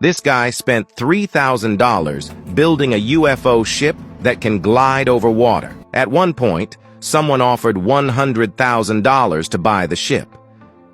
This guy spent $3,000 building a UFO ship that can glide over water. At one point, someone offered $100,000 to buy the ship.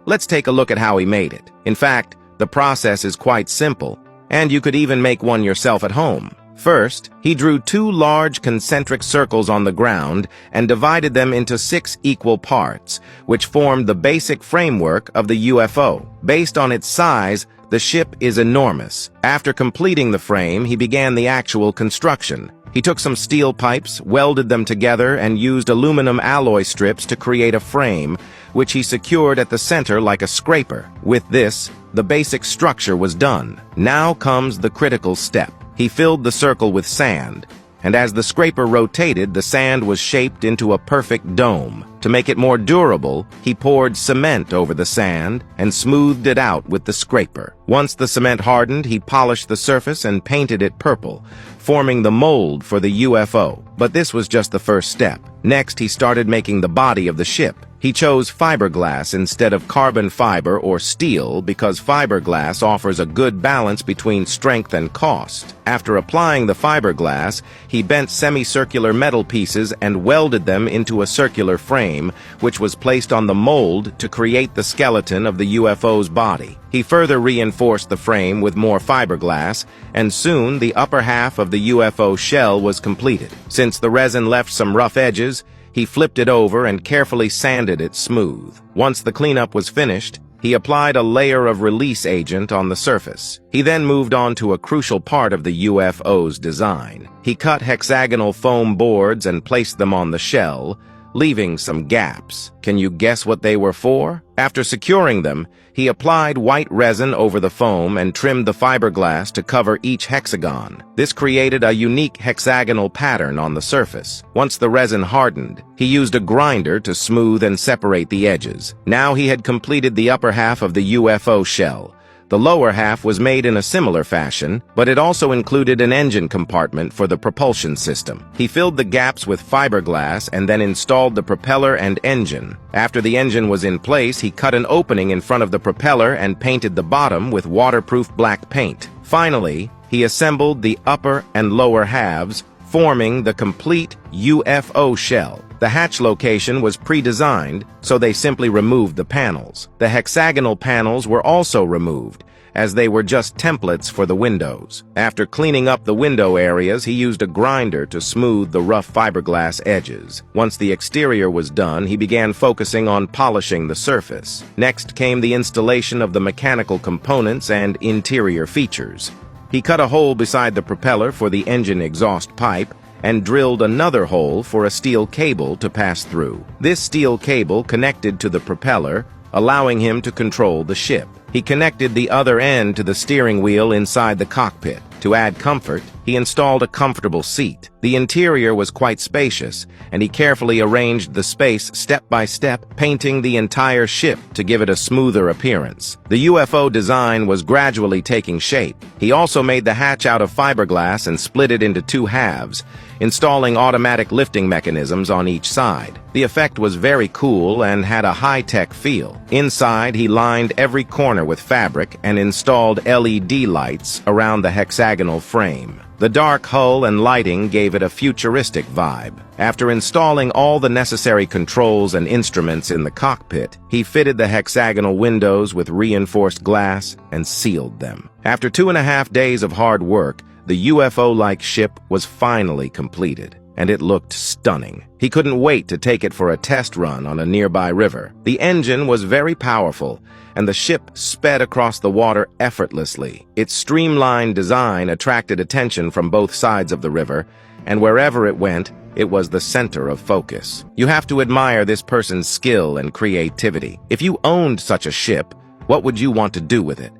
Let's take a look at how he made it. In fact, the process is quite simple, and you could even make one yourself at home. First, he drew 2 large concentric circles on the ground and divided them into 6 equal parts, which formed the basic framework of the UFO. Based on its size, the ship is enormous. After completing the frame, he began the actual construction. He took some steel pipes, welded them together, and used aluminum alloy strips to create a frame, which he secured at the center like a scraper. With this, the basic structure was done. Now comes the critical step. He filled the circle with sand, and as the scraper rotated, the sand was shaped into a perfect dome. To make it more durable, he poured cement over the sand and smoothed it out with the scraper. Once the cement hardened, he polished the surface and painted it purple, forming the mold for the UFO. But this was just the first step. Next, he started making the body of the ship. He chose fiberglass instead of carbon fiber or steel because fiberglass offers a good balance between strength and cost. After applying the fiberglass, he bent semicircular metal pieces and welded them into a circular frame, which was placed on the mold to create the skeleton of the UFO's body. He further reinforced the frame with more fiberglass, and soon the upper half of the UFO shell was completed. Since the resin left some rough edges, he flipped it over and carefully sanded it smooth. Once the cleanup was finished, he applied a layer of release agent on the surface. He then moved on to a crucial part of the UFO's design. He cut hexagonal foam boards and placed them on the shell, leaving some gaps. Can you guess what they were for? After securing them, he applied white resin over the foam and trimmed the fiberglass to cover each hexagon. This created a unique hexagonal pattern on the surface. Once the resin hardened, he used a grinder to smooth and separate the edges. Now he had completed the upper half of the UFO shell. The lower half was made in a similar fashion, but it also included an engine compartment for the propulsion system. He filled the gaps with fiberglass and then installed the propeller and engine. After the engine was in place, he cut an opening in front of the propeller and painted the bottom with waterproof black paint. Finally, he assembled the upper and lower halves, forming the complete UFO shell. The hatch location was pre-designed, so they simply removed the panels. The hexagonal panels were also removed, as they were just templates for the windows. After cleaning up the window areas, he used a grinder to smooth the rough fiberglass edges. Once the exterior was done, he began focusing on polishing the surface. Next came the installation of the mechanical components and interior features. He cut a hole beside the propeller for the engine exhaust pipe, and drilled another hole for a steel cable to pass through. This steel cable connected to the propeller, allowing him to control the ship. He connected the other end to the steering wheel inside the cockpit. To add comfort, he installed a comfortable seat. The interior was quite spacious, and he carefully arranged the space step by step, painting the entire ship to give it a smoother appearance. The UFO design was gradually taking shape. He also made the hatch out of fiberglass and split it into 2 halves, installing automatic lifting mechanisms on each side. The effect was very cool and had a high-tech feel. Inside, he lined every corner with fabric and installed LED lights around the hexagonal frame. The dark hull and lighting gave it a futuristic vibe. After installing all the necessary controls and instruments in the cockpit, he fitted the hexagonal windows with reinforced glass and sealed them. After 2.5 days of hard work, the UFO-like ship was finally completed, and it looked stunning. He couldn't wait to take it for a test run on a nearby river. The engine was very powerful, and the ship sped across the water effortlessly. Its streamlined design attracted attention from both sides of the river, and wherever it went, it was the center of focus. You have to admire this person's skill and creativity. If you owned such a ship, what would you want to do with it?